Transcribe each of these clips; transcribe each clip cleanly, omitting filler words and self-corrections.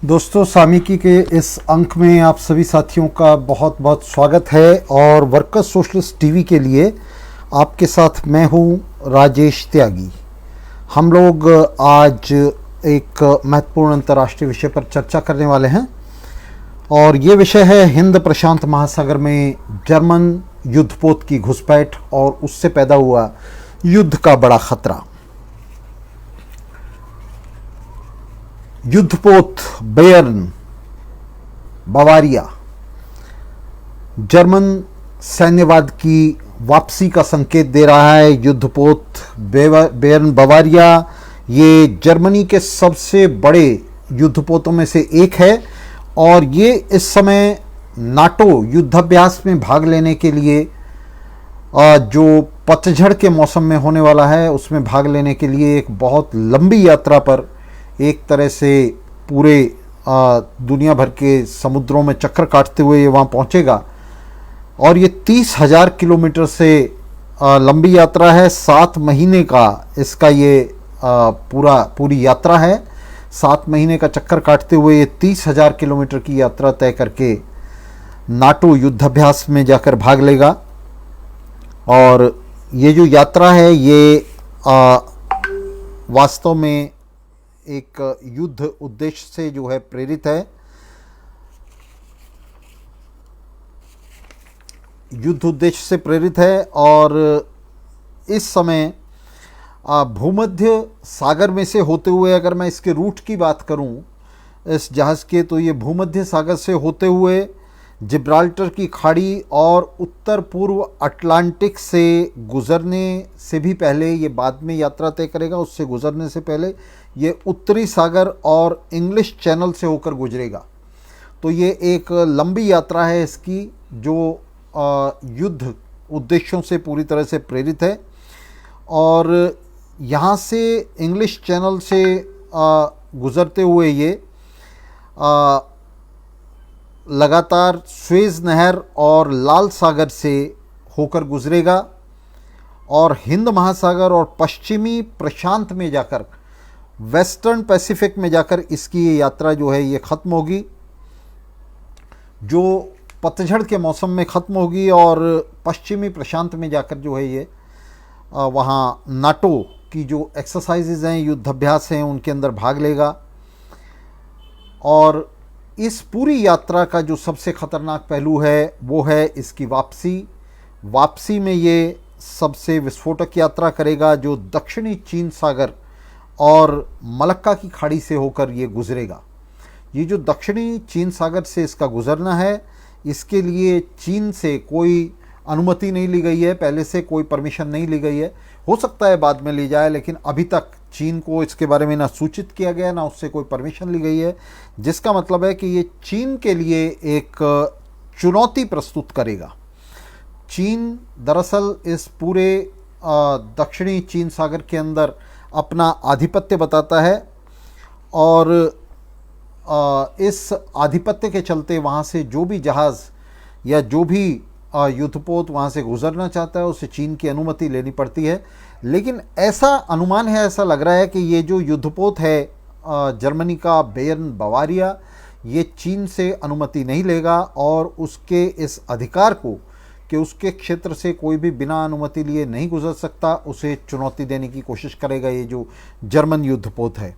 दोस्तों, सामयिकी के इस अंक में आप सभी साथियों का बहुत बहुत स्वागत है। और वर्कर्स सोशलिस्ट टीवी के लिए आपके साथ मैं हूं राजेश त्यागी। हम लोग आज एक महत्वपूर्ण अंतर्राष्ट्रीय विषय पर चर्चा करने वाले हैं और ये विषय है हिंद प्रशांत महासागर में जर्मन युद्धपोत की घुसपैठ और उससे पैदा हुआ युद्ध का बड़ा खतरा। युद्धपोत बेयर्न बवारिया जर्मन सैन्यवाद की वापसी का संकेत दे रहा है। युद्धपोत बेयर्न बवारिया ये जर्मनी के सबसे बड़े युद्धपोतों में से एक है और ये इस समय नाटो युद्धाभ्यास में भाग लेने के लिए जो पतझड़ के मौसम में होने वाला है उसमें भाग लेने के लिए एक बहुत लंबी यात्रा पर एक तरह से पूरे दुनिया भर के समुद्रों में चक्कर काटते हुए ये वहाँ पहुँचेगा। और ये 30,000 किलोमीटर से लंबी यात्रा है। 7 महीने का इसका ये पूरी यात्रा है। 7 महीने का चक्कर काटते हुए ये 30,000 किलोमीटर की यात्रा तय करके नाटो युद्धाभ्यास में जाकर भाग लेगा। और ये जो यात्रा है ये वास्तव में एक युद्ध उद्देश्य से जो है प्रेरित है। युद्ध उद्देश्य से प्रेरित है और इस समय भूमध्य सागर में से होते हुए, अगर मैं इसके रूट की बात करूं इस जहाज़ के, तो ये भूमध्य सागर से होते हुए जिब्राल्टर की खाड़ी और उत्तर पूर्व अटलांटिक से गुजरने से भी पहले, ये बाद में यात्रा तय करेगा, उससे गुजरने से पहले ये उत्तरी सागर और इंग्लिश चैनल से होकर गुजरेगा। तो ये एक लंबी यात्रा है इसकी जो युद्ध उद्देश्यों से पूरी तरह से प्रेरित है। और यहाँ से इंग्लिश चैनल से गुजरते हुए ये लगातार स्वेज नहर और लाल सागर से होकर गुजरेगा और हिंद महासागर और पश्चिमी प्रशांत में जाकर, वेस्टर्न पैसिफिक में जाकर इसकी ये यात्रा जो है ये ख़त्म होगी, जो पतझड़ के मौसम में ख़त्म होगी। और पश्चिमी प्रशांत में जाकर जो है ये वहाँ नाटो की जो एक्सरसाइजेज हैं, युद्धाभ्यास हैं, उनके अंदर भाग लेगा। और इस पूरी यात्रा का जो सबसे ख़तरनाक पहलू है वो है इसकी वापसी में ये सबसे विस्फोटक यात्रा करेगा जो दक्षिणी चीन सागर और मलक्का की खाड़ी से होकर ये गुजरेगा। ये जो दक्षिणी चीन सागर से इसका गुजरना है, इसके लिए चीन से कोई अनुमति नहीं ली गई है, पहले से कोई परमिशन नहीं ली गई है। हो सकता है बाद में ली जाए, लेकिन अभी तक चीन को इसके बारे में ना सूचित किया गया, ना उससे कोई परमिशन ली गई है, जिसका मतलब है कि ये चीन के लिए एक चुनौती प्रस्तुत करेगा। चीन दरअसल इस पूरे दक्षिणी चीन सागर के अंदर अपना आधिपत्य बताता है और इस आधिपत्य के चलते वहाँ से जो भी जहाज़ या जो भी युद्धपोत वहाँ से गुजरना चाहता है उसे चीन की अनुमति लेनी पड़ती है। लेकिन ऐसा अनुमान है, ऐसा लग रहा है कि ये जो युद्धपोत है जर्मनी का बेयर्न बवारिया, ये चीन से अनुमति नहीं लेगा और उसके इस अधिकार को कि उसके क्षेत्र से कोई भी बिना अनुमति लिए नहीं गुजर सकता, उसे चुनौती देने की कोशिश करेगा ये जो जर्मन युद्धपोत है।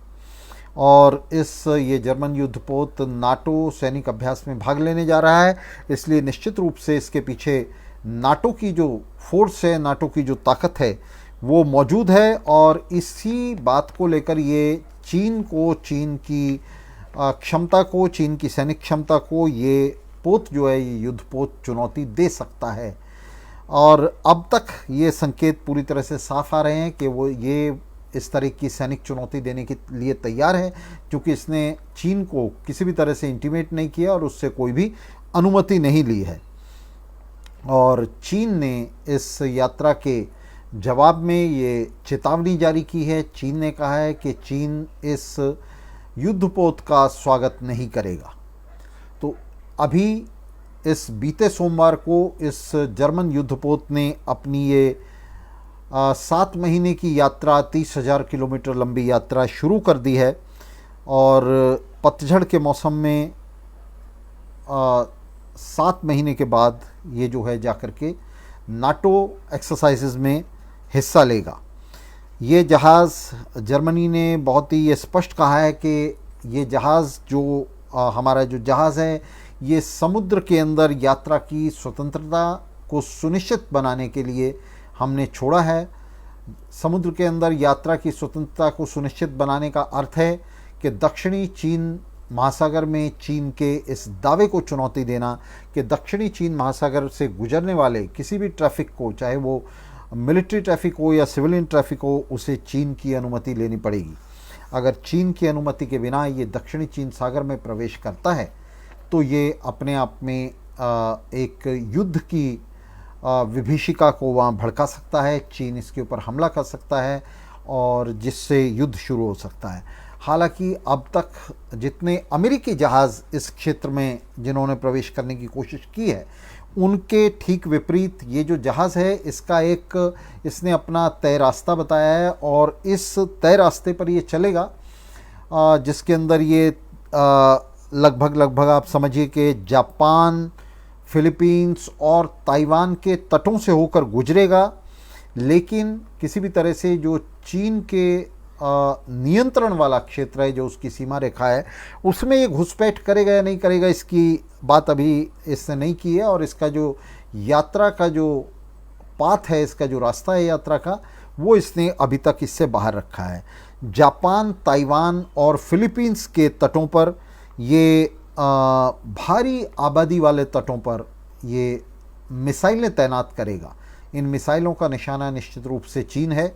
और ये जर्मन युद्धपोत नाटो सैनिक अभ्यास में भाग लेने जा रहा है, इसलिए निश्चित रूप से इसके पीछे नाटो की जो फोर्स है, नाटो की जो ताकत है वो मौजूद है। और इसी बात को लेकर ये चीन की क्षमता को, चीन की सैनिक क्षमता को ये पोत जो है, ये युद्धपोत चुनौती दे सकता है। और अब तक ये संकेत पूरी तरह से साफ आ रहे हैं कि वो ये इस तरह की सैनिक चुनौती देने के लिए तैयार है, क्योंकि इसने चीन को किसी भी तरह से इंटीमेट नहीं किया और उससे कोई भी अनुमति नहीं ली है। और चीन ने इस यात्रा के जवाब में ये चेतावनी जारी की है। चीन ने कहा है कि चीन इस युद्धपोत का स्वागत नहीं करेगा। तो अभी इस बीते सोमवार को इस जर्मन युद्धपोत ने अपनी ये 7 महीने की यात्रा, 30,000 किलोमीटर लंबी यात्रा शुरू कर दी है। और पतझड़ के मौसम में 7 महीने के बाद ये जो है जाकर के नाटो एक्सरसाइजेज में हिस्सा लेगा। ये जहाज़, जर्मनी ने बहुत ही ये स्पष्ट कहा है कि ये जहाज़ जो हमारा जो जहाज़ है ये समुद्र के अंदर यात्रा की स्वतंत्रता को सुनिश्चित बनाने के लिए हमने छोड़ा है। समुद्र के अंदर यात्रा की स्वतंत्रता को सुनिश्चित बनाने का अर्थ है कि दक्षिणी चीन महासागर में चीन के इस दावे को चुनौती देना कि दक्षिणी चीन महासागर से गुजरने वाले किसी भी ट्रैफिक को, चाहे वो मिलिट्री ट्रैफिक हो या सिविलियन ट्रैफिक हो, उसे चीन की अनुमति लेनी पड़ेगी। अगर चीन की अनुमति के बिना ये दक्षिणी चीन सागर में प्रवेश करता है तो ये अपने आप में एक युद्ध की विभीषिका को वहाँ भड़का सकता है। चीन इसके ऊपर हमला कर सकता है और जिससे युद्ध शुरू हो सकता है। हालांकि अब तक जितने अमेरिकी जहाज़ इस क्षेत्र में जिन्होंने प्रवेश करने की कोशिश की है उनके ठीक विपरीत ये जो जहाज़ है इसने अपना तय रास्ता बताया है और इस तय रास्ते पर ये चलेगा जिसके अंदर ये लगभग आप समझिए कि जापान, फिलीपींस और ताइवान के तटों से होकर गुजरेगा, लेकिन किसी भी तरह से जो चीन के नियंत्रण वाला क्षेत्र है, जो उसकी सीमा रेखा है, उसमें ये घुसपैठ करेगा या नहीं करेगा इसकी बात अभी इसने नहीं की है। और इसका जो यात्रा का जो पाथ है, इसका जो रास्ता है यात्रा का, वो इसने अभी तक इससे बाहर रखा है। जापान, ताइवान और फिलीपींस के तटों पर ये भारी आबादी वाले तटों पर ये मिसाइलें तैनात करेगा। इन मिसाइलों का निशाना निश्चित रूप से चीन है,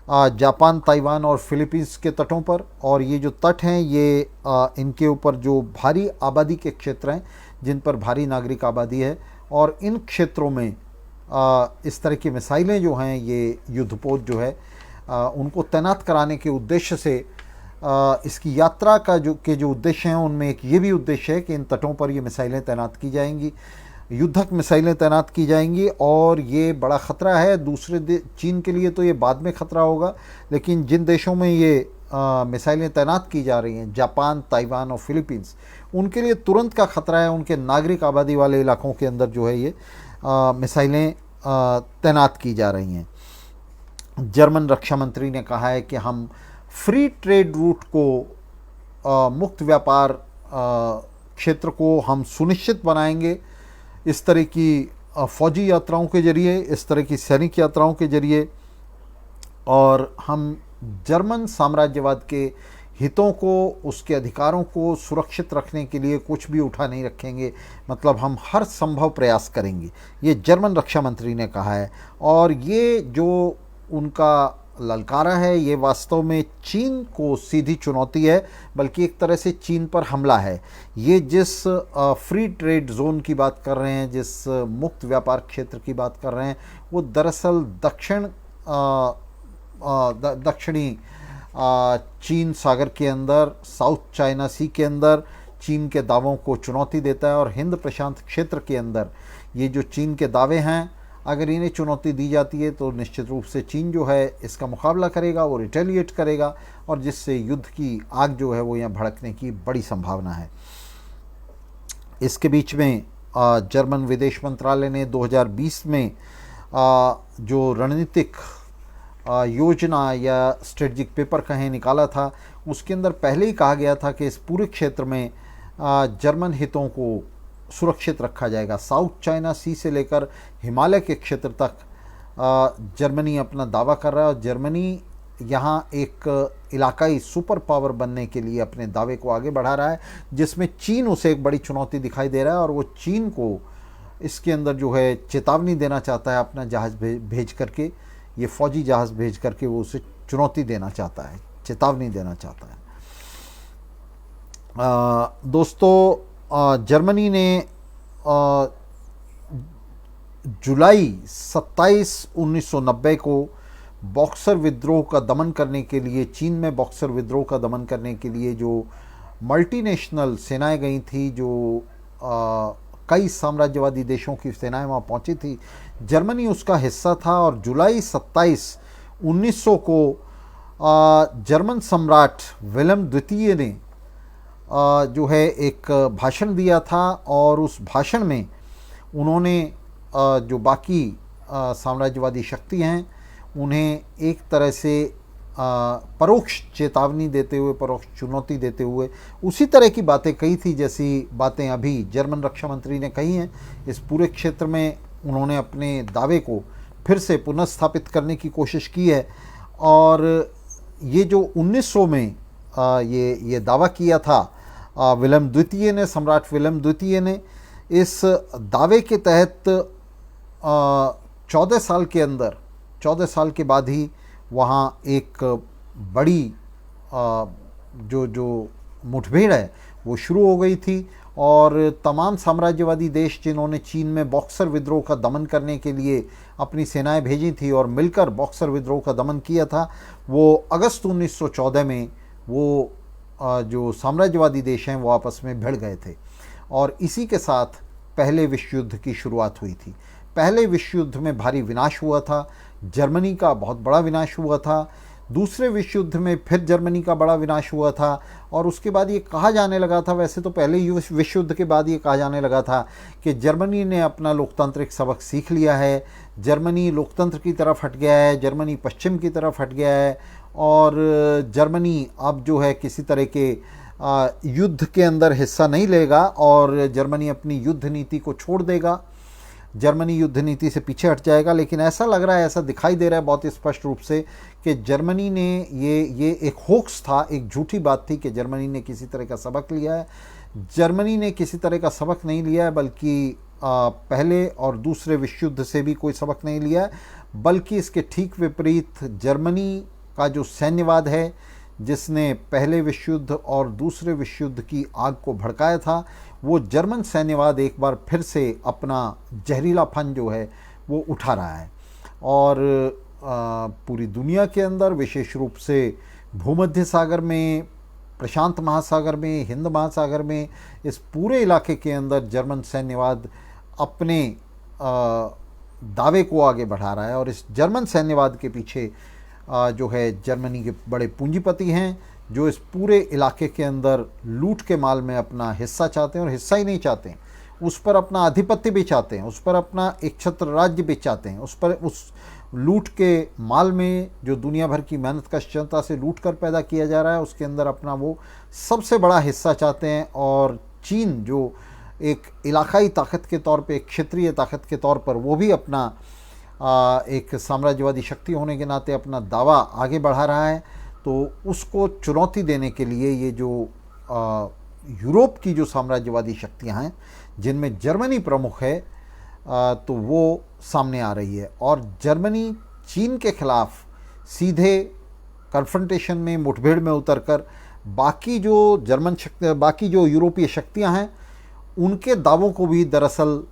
जापान, ताइवान और फिलीपींस के तटों पर। और ये जो तट हैं ये इनके ऊपर जो भारी आबादी के क्षेत्र हैं जिन पर भारी नागरिक आबादी है, और इन क्षेत्रों में इस तरह की मिसाइलें जो हैं, ये युद्धपोत जो है उनको तैनात कराने के उद्देश्य से इसकी यात्रा का जो उद्देश्य हैं उनमें एक ये भी उद्देश्य है कि इन तटों पर ये मिसाइलें तैनात की जाएंगी, युद्धक मिसाइलें तैनात की जाएंगी। और ये बड़ा ख़तरा है दूसरे चीन के लिए, तो ये बाद में ख़तरा होगा, लेकिन जिन देशों में ये मिसाइलें तैनात की जा रही हैं, जापान, ताइवान और फिलीपींस, उनके लिए तुरंत का ख़तरा है। उनके नागरिक आबादी वाले इलाकों के अंदर जो है ये मिसाइलें तैनात की जा रही हैं। जर्मन रक्षा मंत्री ने कहा है कि हम फ्री ट्रेड रूट को, मुक्त व्यापार क्षेत्र को हम सुनिश्चित बनाएंगे इस तरह की फौजी यात्राओं के जरिए, इस तरह की सैनिक यात्राओं के जरिए, और हम जर्मन साम्राज्यवाद के हितों को, उसके अधिकारों को सुरक्षित रखने के लिए कुछ भी उठा नहीं रखेंगे, मतलब हम हर संभव प्रयास करेंगे, ये जर्मन रक्षा मंत्री ने कहा है। और ये जो उनका ललकारा है ये वास्तव में चीन को सीधी चुनौती है, बल्कि एक तरह से चीन पर हमला है। ये जिस फ्री ट्रेड जोन की बात कर रहे हैं, जिस मुक्त व्यापार क्षेत्र की बात कर रहे हैं, वो दरअसल दक्षिणी चीन सागर के अंदर, साउथ चाइना सी के अंदर चीन के दावों को चुनौती देता है। और हिंद प्रशांत क्षेत्र के अंदर ये जो चीन के दावे हैं, अगर इन्हें चुनौती दी जाती है तो निश्चित रूप से चीन जो है इसका मुकाबला करेगा, वो रिटेलिएट करेगा, और जिससे युद्ध की आग जो है वो यहाँ भड़कने की बड़ी संभावना है। इसके बीच में जर्मन विदेश मंत्रालय ने 2020 में जो रणनीतिक योजना या स्ट्रेटजिक पेपर कहें निकाला था, उसके अंदर पहले ही कहा गया था कि इस पूरे क्षेत्र में जर्मन हितों को सुरक्षित रखा जाएगा। साउथ चाइना सी से लेकर हिमालय के क्षेत्र तक जर्मनी अपना दावा कर रहा है, और जर्मनी यहाँ एक इलाकाई सुपर पावर बनने के लिए अपने दावे को आगे बढ़ा रहा है, जिसमें चीन उसे एक बड़ी चुनौती दिखाई दे रहा है। और वो चीन को इसके अंदर जो है चेतावनी देना चाहता है, अपना जहाज़ भेज करके, ये फौजी जहाज़ भेज करके वो उसे चुनौती देना चाहता है, चेतावनी देना चाहता है। दोस्तों, जर्मनी ने जुलाई 27, 1990 को बॉक्सर विद्रोह का दमन करने के लिए, चीन में बॉक्सर विद्रोह का दमन करने के लिए जो मल्टीनेशनल सेनाएं गई थी, जो कई साम्राज्यवादी देशों की सेनाएं वहाँ पहुँची थी, जर्मनी उसका हिस्सा था। और जुलाई 27, 1900 को जर्मन सम्राट विलेम द्वितीय ने जो है एक भाषण दिया था, और उस भाषण में उन्होंने जो बाकी साम्राज्यवादी शक्ति हैं उन्हें एक तरह से परोक्ष चेतावनी देते हुए, परोक्ष चुनौती देते हुए उसी तरह की बातें कही थी जैसी बातें अभी जर्मन रक्षा मंत्री ने कही हैं। इस पूरे क्षेत्र में उन्होंने अपने दावे को फिर से पुनर्स्थापित करने की कोशिश की है। और ये जो 1900 में ये दावा किया था विलेम द्वितीय ने, सम्राट विलेम द्वितीय ने, इस दावे के तहत 14 साल के अंदर, 14 साल के बाद ही वहाँ एक बड़ी जो मुठभेड़ है वो शुरू हो गई थी, और तमाम साम्राज्यवादी देश जिन्होंने चीन में बॉक्सर विद्रोह का दमन करने के लिए अपनी सेनाएं भेजी थी और मिलकर बॉक्सर विद्रोह का दमन किया था, वो अगस्त 1914 में वो जो साम्राज्यवादी देश हैं वो आपस में भिड़ गए थे, और इसी के साथ पहले विश्व युद्ध की शुरुआत हुई थी। पहले विश्व युद्ध में भारी विनाश हुआ था, जर्मनी का बहुत बड़ा विनाश हुआ था। दूसरे विश्व युद्ध में फिर जर्मनी का बड़ा विनाश हुआ था, और उसके बाद ये कहा जाने लगा था, वैसे तो पहले विश्व युद्ध के बाद ये कहा जाने लगा था कि जर्मनी ने अपना लोकतांत्रिक सबक सीख लिया है, जर्मनी लोकतंत्र की तरफ हट गया है, जर्मनी पश्चिम की तरफ हट गया है, और जर्मनी अब जो है किसी तरह के युद्ध के अंदर हिस्सा नहीं लेगा, और जर्मनी अपनी युद्ध नीति को छोड़ देगा, जर्मनी युद्ध नीति से पीछे हट जाएगा। लेकिन ऐसा लग रहा है, ऐसा दिखाई दे रहा है बहुत ही स्पष्ट रूप से कि जर्मनी ने ये एक होक्स था, एक झूठी बात थी कि जर्मनी ने किसी तरह का सबक लिया है। जर्मनी ने किसी तरह का सबक नहीं लिया है, बल्कि पहले और दूसरे विश्व युद्ध से भी कोई सबक नहीं लिया है, बल्कि इसके ठीक विपरीत जर्मनी का जो सैन्यवाद है, जिसने पहले विश्व युद्ध और दूसरे विश्व युद्ध की आग को भड़काया था, वो जर्मन सैन्यवाद एक बार फिर से अपना जहरीलापन जो है वो उठा रहा है, और पूरी दुनिया के अंदर, विशेष रूप से भूमध्य सागर में, प्रशांत महासागर में, हिंद महासागर में, इस पूरे इलाके के अंदर जर्मन सैन्यवाद अपने दावे को आगे बढ़ा रहा है। और इस जर्मन सैन्यवाद के पीछे जो है जर्मनी के बड़े पूंजीपति हैं, जो इस पूरे इलाके के अंदर लूट के माल में अपना हिस्सा चाहते हैं, और हिस्सा ही नहीं चाहते हैं, उस पर अपना आधिपत्य भी चाहते हैं, उस पर अपना एक छत्र राज्य भी चाहते हैं, उस लूट के माल में जो दुनिया भर की मेहनत कष्टता से लूट कर पैदा किया जा रहा है, उसके अंदर अपना वो सबसे बड़ा हिस्सा चाहते हैं। और चीन जो एक इलाकाई ताकत के तौर पे, एक क्षेत्रीय ताकत के तौर पर, वो भी अपना एक साम्राज्यवादी शक्ति होने के नाते अपना दावा आगे बढ़ा रहा है। तो उसको चुनौती देने के लिए ये जो यूरोप की जो साम्राज्यवादी शक्तियां हैं, जिनमें जर्मनी प्रमुख है, तो वो सामने आ रही है, और जर्मनी चीन के खिलाफ सीधे कन्फ्रंटेशन में, मुठभेड़ में उतरकर बाकी जो यूरोपीय शक्तियां हैं उनके दावों को भी दरअसल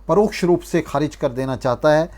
परोक्ष रूप से खारिज कर देना चाहता है।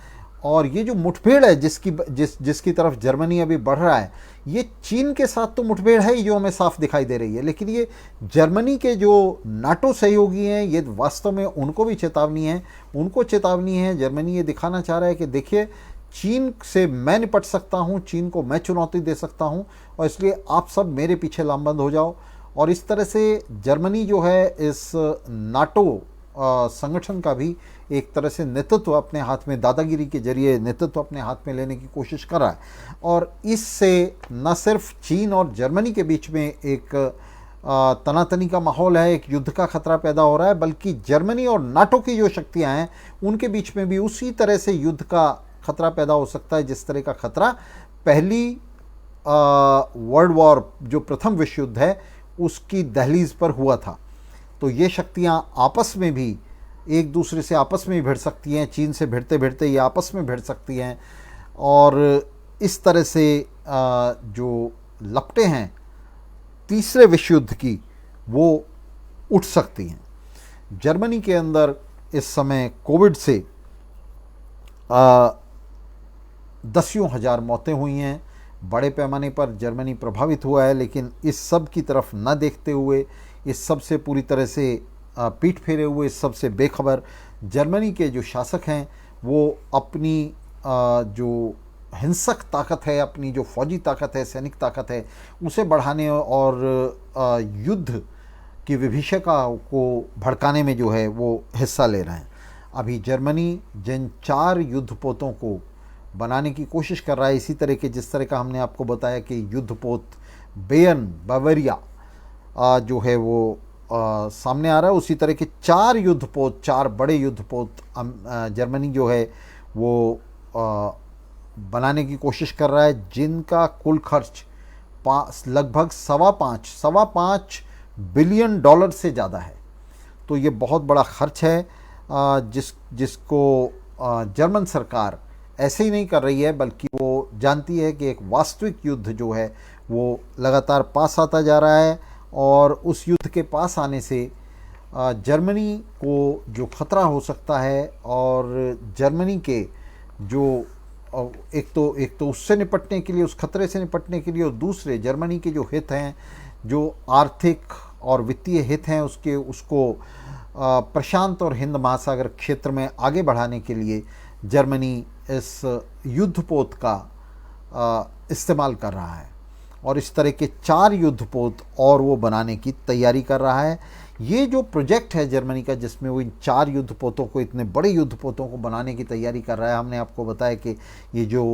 और ये जो मुठभेड़ है जिसकी तरफ जर्मनी अभी बढ़ रहा है, ये चीन के साथ तो मुठभेड़ है ही जो हमें साफ दिखाई दे रही है, लेकिन ये जर्मनी के जो नाटो सहयोगी हैं, ये वास्तव में उनको भी चेतावनी है, उनको चेतावनी है। जर्मनी ये दिखाना चाह रहा है कि देखिए, चीन से मैं निपट सकता हूँ, चीन को मैं चुनौती दे सकता हूँ, और इसलिए आप सब मेरे पीछे लामबंद हो जाओ। और इस तरह से जर्मनी जो है इस नाटो संगठन का भी एक तरह से नेतृत्व अपने हाथ में, दादागिरी के जरिए नेतृत्व अपने हाथ में लेने की कोशिश कर रहा है। और इससे न सिर्फ चीन और जर्मनी के बीच में एक तनातनी का माहौल है, एक युद्ध का खतरा पैदा हो रहा है, बल्कि जर्मनी और नाटो की जो शक्तियां हैं उनके बीच में भी उसी तरह से युद्ध का खतरा पैदा हो सकता है, जिस तरह का खतरा पहली वर्ल्ड वॉर, जो प्रथम विश्व युद्ध है, उसकी दहलीज पर हुआ था। तो ये शक्तियां आपस में भी एक दूसरे से आपस में भिड़ सकती हैं, चीन से भिड़ते भिड़ते ये आपस में भिड़ सकती हैं, और इस तरह से जो लपटें हैं तीसरे विश्व युद्ध की, वो उठ सकती हैं। जर्मनी के अंदर इस समय कोविड से दसियों हजार मौतें हुई हैं, बड़े पैमाने पर जर्मनी प्रभावित हुआ है, लेकिन इस सब की तरफ न देखते हुए, इस सब से पूरी तरह से पीठ फेरे हुए, इस सब से बेखबर जर्मनी के जो शासक हैं, वो अपनी जो हिंसक ताकत है, अपनी जो फौजी ताकत है, सैनिक ताकत है, उसे बढ़ाने और युद्ध की विभीषिका को भड़काने में जो है वो हिस्सा ले रहे हैं। अभी जर्मनी जिन 4 युद्धपोतों को बनाने की कोशिश कर रहा है, इसी तरह के जिस तरह का हमने आपको बताया कि युद्धपोत बेयर्न बावेरिया जो है वो सामने आ रहा है, उसी तरह के 4 युद्धपोत, 4 बड़े युद्धपोत जर्मनी जो है वो बनाने की कोशिश कर रहा है, जिनका कुल खर्च लगभग सवा पाँच बिलियन डॉलर से ज़्यादा है। तो ये बहुत बड़ा खर्च है जिसको जर्मन सरकार ऐसे ही नहीं कर रही है, बल्कि वो जानती है कि एक वास्तविक युद्ध जो है वो लगातार पास आता जा रहा है, और उस युद्ध के पास आने से जर्मनी को जो खतरा हो सकता है, और जर्मनी के जो एक तो उससे निपटने के लिए, उस खतरे से निपटने के लिए, और दूसरे जर्मनी के जो हित हैं, जो आर्थिक और वित्तीय हित हैं उसको प्रशांत और हिंद महासागर क्षेत्र में आगे बढ़ाने के लिए जर्मनी इस युद्धपोत का इस्तेमाल कर रहा है, और इस तरह के 4 युद्धपोत और वो बनाने की तैयारी कर रहा है। ये जो प्रोजेक्ट है जर्मनी का, जिसमें वो इन 4 युद्धपोतों को, इतने बड़े युद्धपोतों को बनाने की तैयारी कर रहा है, हमने आपको बताया कि ये जो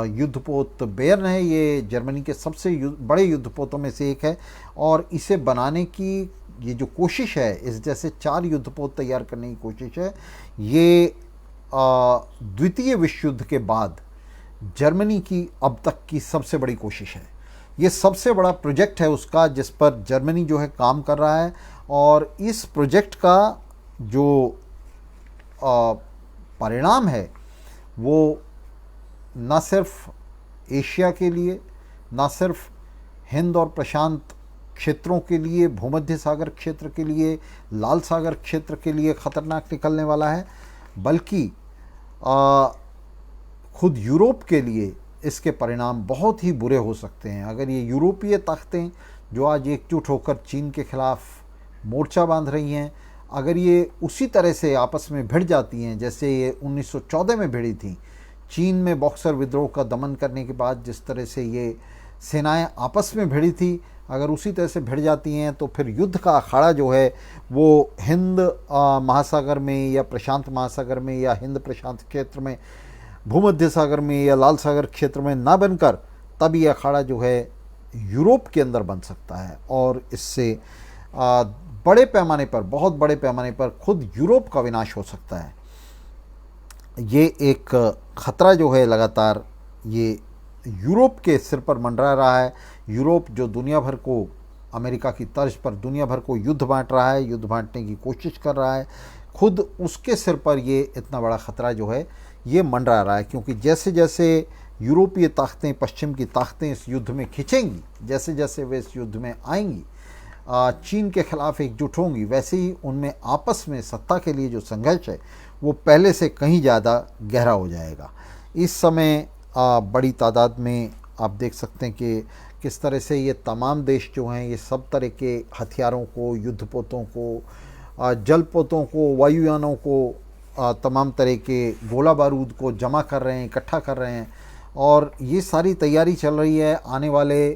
युद्धपोत बेयर्न है, ये जर्मनी के सबसे बड़े युद्धपोतों में से एक है, और इसे बनाने की ये जो कोशिश है, इस जैसे 4 युद्धपोत तैयार करने की कोशिश है, ये द्वितीय विश्व युद्ध के बाद जर्मनी की अब तक की सबसे बड़ी कोशिश है। ये सबसे बड़ा प्रोजेक्ट है उसका, जिस पर जर्मनी जो है काम कर रहा है, और इस प्रोजेक्ट का जो परिणाम है वो न सिर्फ एशिया के लिए, न सिर्फ हिंद और प्रशांत क्षेत्रों के लिए, भूमध्य सागर क्षेत्र के लिए, लाल सागर क्षेत्र के लिए ख़तरनाक निकलने वाला है, बल्कि खुद यूरोप के लिए इसके परिणाम बहुत ही बुरे हो सकते हैं। अगर ये यूरोपीय ताकतें जो आज एकजुट होकर चीन के खिलाफ मोर्चा बांध रही हैं, अगर ये उसी तरह से आपस में भिड़ जाती हैं जैसे ये 1914 में भिड़ी थी, चीन में बॉक्सर विद्रोह का दमन करने के बाद जिस तरह से ये सेनाएं आपस में भिड़ी थी, अगर उसी तरह से भिड़ जाती हैं तो फिर युद्ध का अखाड़ा जो है वो हिंद महासागर में या प्रशांत महासागर में या हिंद प्रशांत क्षेत्र में, भूमध्य सागर में या लाल सागर क्षेत्र में ना बनकर तब ये अखाड़ा जो है यूरोप के अंदर बन सकता है, और इससे बड़े पैमाने पर, बहुत बड़े पैमाने पर खुद यूरोप का विनाश हो सकता है। ये एक ख़तरा जो है लगातार ये यूरोप के सिर पर मंडरा रहा है। यूरोप जो दुनिया भर को, अमेरिका की तर्ज पर दुनिया भर को युद्ध बांट रहा है, युद्ध बांटने की कोशिश कर रहा है, खुद उसके सिर पर ये इतना बड़ा ख़तरा जो है ये मंडरा रहा है, क्योंकि जैसे जैसे यूरोपीय ताकतें, पश्चिम की ताकतें इस युद्ध में खिंचेंगी, जैसे जैसे वे इस युद्ध में आएंगी, चीन के खिलाफ एकजुट होंगी, वैसे ही उनमें आपस में सत्ता के लिए जो संघर्ष है वो पहले से कहीं ज़्यादा गहरा हो जाएगा। इस समय बड़ी तादाद में आप देख सकते हैं कि किस तरह से ये तमाम देश जो हैं ये सब तरह के हथियारों को, युद्धपोतों को, जलपोतों को, वायुयानों को, तमाम तरह के गोला बारूद को जमा कर रहे हैं, इकट्ठा कर रहे हैं, और ये सारी तैयारी चल रही है आने वाले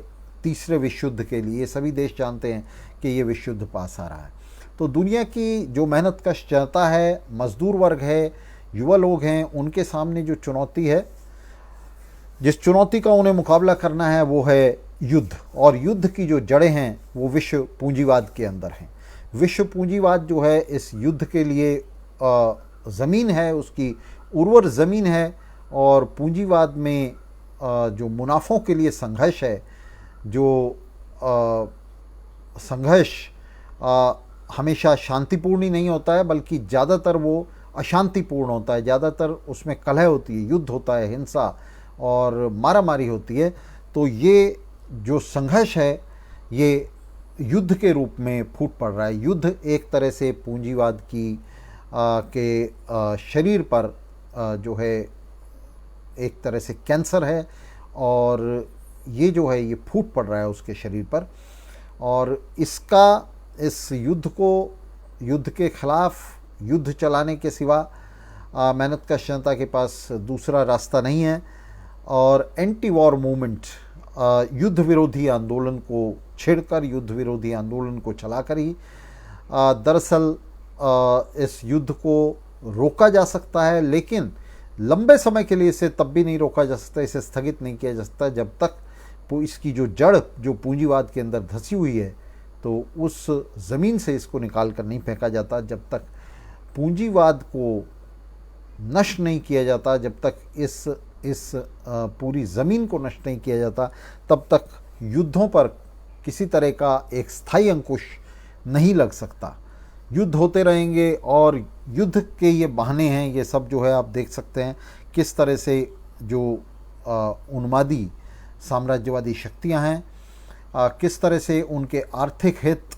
तीसरे विश्व युद्ध के लिए। सभी देश जानते हैं कि ये विश्व युद्ध पास आ रहा है। तो दुनिया की जो मेहनत कश जनता है, मजदूर वर्ग है, युवा लोग हैं, उनके सामने जो चुनौती है, जिस चुनौती का उन्हें मुकाबला करना है वो है युद्ध, और युद्ध की जो जड़ें हैं वो विश्व पूंजीवाद के अंदर हैं। विश्व पूंजीवाद जो है इस युद्ध के लिए ज़मीन है, उसकी उर्वर ज़मीन है, और पूंजीवाद में जो मुनाफों के लिए संघर्ष है, जो संघर्ष हमेशा शांतिपूर्ण ही नहीं होता है, बल्कि ज़्यादातर वो अशांतिपूर्ण होता है, ज़्यादातर उसमें कलह होती है, युद्ध होता है, हिंसा और मारामारी होती है। तो ये जो संघर्ष है ये युद्ध के रूप में फूट पड़ रहा है। युद्ध एक तरह से पूंजीवाद की के शरीर पर जो है एक तरह से कैंसर है, और ये जो है ये फूट पड़ रहा है उसके शरीर पर, और इसका, इस युद्ध को, युद्ध के खिलाफ युद्ध चलाने के सिवा मेहनत का जनता के पास दूसरा रास्ता नहीं है। और एंटी वॉर मूवमेंट, युद्ध विरोधी आंदोलन को छेड़कर, युद्ध विरोधी आंदोलन को चलाकर ही दरअसल इस युद्ध को रोका जा सकता है। लेकिन लंबे समय के लिए इसे तब भी नहीं रोका जा सकता, इसे स्थगित नहीं किया जा सकता जब तक इसकी जो जड़ जो पूंजीवाद के अंदर धसी हुई है, तो उस ज़मीन से इसको निकाल कर नहीं फेंका जाता। जब तक पूंजीवाद को नष्ट नहीं किया जाता, जब तक इस पूरी ज़मीन को नष्ट नहीं किया जाता, तब तक युद्धों पर किसी तरह का एक स्थायी अंकुश नहीं लग सकता। युद्ध होते रहेंगे और युद्ध के ये बहाने हैं, ये सब जो है आप देख सकते हैं किस तरह से जो उन्मादी साम्राज्यवादी शक्तियां हैं, किस तरह से उनके आर्थिक हित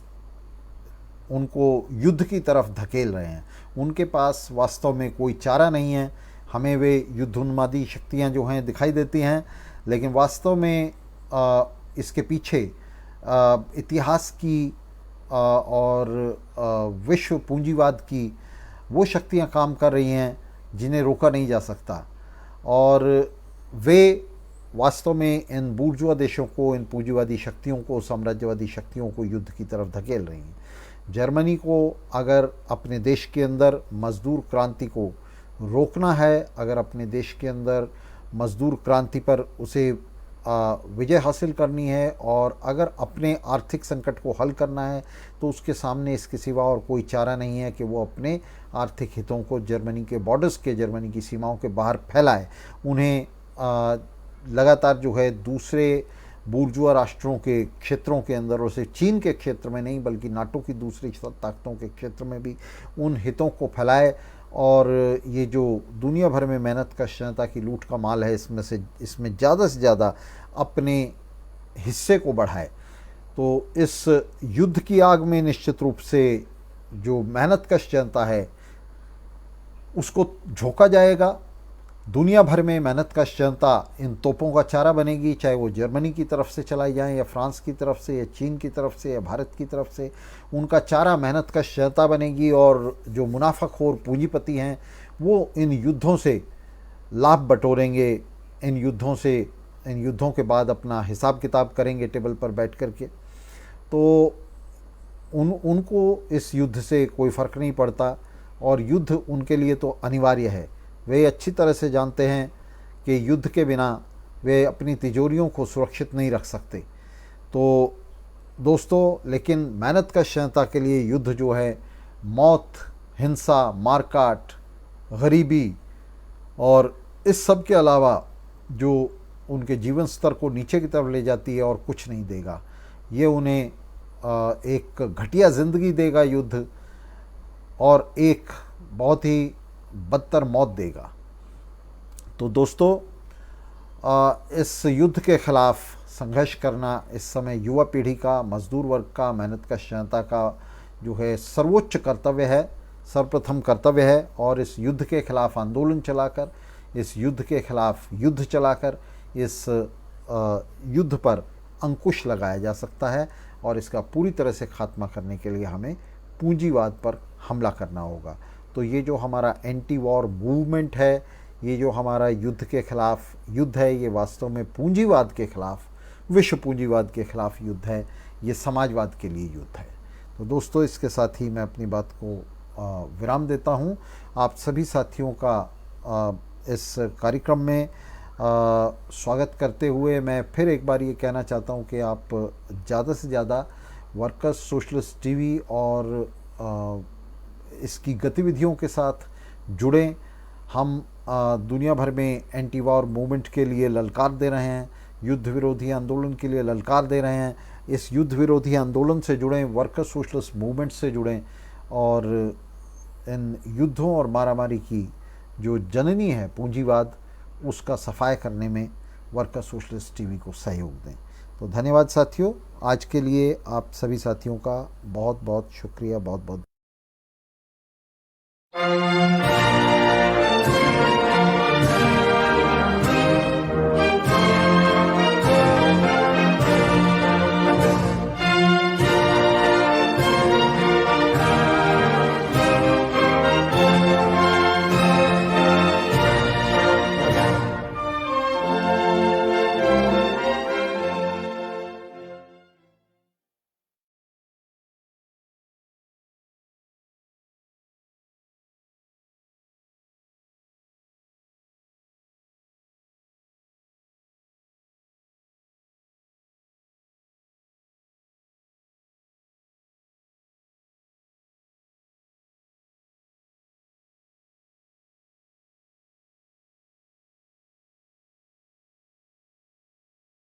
उनको युद्ध की तरफ धकेल रहे हैं। उनके पास वास्तव में कोई चारा नहीं है। हमें वे युद्धोन्मादी शक्तियां जो हैं दिखाई देती हैं, लेकिन वास्तव में इसके पीछे इतिहास की और विश्व पूंजीवाद की वो शक्तियां काम कर रही हैं जिन्हें रोका नहीं जा सकता। और वे वास्तव में इन बूर्जुआ देशों को, इन पूंजीवादी शक्तियों को, साम्राज्यवादी शक्तियों को युद्ध की तरफ धकेल रही हैं। जर्मनी को अगर अपने देश के अंदर मजदूर क्रांति को रोकना है, अगर अपने देश के अंदर मजदूर क्रांति पर उसे विजय हासिल करनी है, और अगर अपने आर्थिक संकट को हल करना है, तो उसके सामने इसके सिवा और कोई चारा नहीं है कि वो अपने आर्थिक हितों को जर्मनी के बॉर्डर्स के, जर्मनी की सीमाओं के बाहर फैलाए। उन्हें लगातार जो है दूसरे बूर्जुआ राष्ट्रों के क्षेत्रों के अंदर, और सिर्फ चीन के क्षेत्र में नहीं बल्कि नाटो की दूसरी ताकतों के क्षेत्र में भी उन हितों को फैलाए, और ये जो दुनिया भर में मेहनत कश जनता की लूट का माल है, इसमें ज़्यादा से ज़्यादा अपने हिस्से को बढ़ाए। तो इस युद्ध की आग में निश्चित रूप से जो मेहनत कश जनता है उसको झोंका जाएगा। दुनिया भर में मेहनत कश जनता इन तोपों का चारा बनेगी, चाहे वो जर्मनी की तरफ से चलाई जाएं, या फ्रांस की तरफ से, या चीन की तरफ से, या भारत की तरफ से। उनका चारा मेहनत कश जनता बनेगी, और जो मुनाफाखोर पूंजीपति हैं वो इन युद्धों से लाभ बटोरेंगे। इन युद्धों के बाद अपना हिसाब किताब करेंगे टेबल पर बैठ कर के। तो उनको इस युद्ध से कोई फ़र्क नहीं पड़ता, और युद्ध उनके लिए तो अनिवार्य है। वे अच्छी तरह से जानते हैं कि युद्ध के बिना वे अपनी तिजोरियों को सुरक्षित नहीं रख सकते। तो दोस्तों, लेकिन मेहनत कश जनता के लिए युद्ध जो है मौत, हिंसा, मारकाट, गरीबी और इस सब के अलावा जो उनके जीवन स्तर को नीचे की तरफ ले जाती है, और कुछ नहीं देगा। ये उन्हें एक घटिया ज़िंदगी देगा युद्ध, और एक बहुत ही बदतर मौत देगा। तो दोस्तों, इस युद्ध के खिलाफ संघर्ष करना इस समय युवा पीढ़ी का, मजदूर वर्ग का, मेहनत कश जनता का जो है सर्वोच्च कर्तव्य है, सर्वप्रथम कर्तव्य है। और इस युद्ध के खिलाफ आंदोलन चलाकर, इस युद्ध के खिलाफ युद्ध चलाकर इस युद्ध पर अंकुश लगाया जा सकता है, और इसका पूरी तरह से खात्मा करने के लिए हमें पूंजीवाद पर हमला करना होगा। तो ये जो हमारा एंटी वॉर मूवमेंट है, ये जो हमारा युद्ध के खिलाफ युद्ध है, ये वास्तव में पूंजीवाद के खिलाफ, विश्व पूंजीवाद के खिलाफ युद्ध है। ये समाजवाद के लिए युद्ध है। तो दोस्तों, इसके साथ ही मैं अपनी बात को विराम देता हूँ। आप सभी साथियों का इस कार्यक्रम में स्वागत करते हुए मैं फिर एक बार ये कहना चाहता हूँ कि आप ज़्यादा से ज़्यादा वर्कर्स सोशलिस्ट टीवी और इसकी गतिविधियों के साथ जुड़ें। हम दुनिया भर में एंटी वॉर मूवमेंट के लिए ललकार दे रहे हैं, युद्ध विरोधी आंदोलन के लिए ललकार दे रहे हैं। इस युद्ध विरोधी आंदोलन से जुड़ें, वर्कर्स सोशलिस्ट मूवमेंट से जुड़ें, और इन युद्धों और मारामारी की जो जननी है पूंजीवाद, उसका सफाया करने में वर्कर्स सोशलिस्ट टीवी को सहयोग दें। तो धन्यवाद साथियों। आज के लिए आप सभी साथियों का बहुत बहुत शुक्रिया, बहुत बहुत।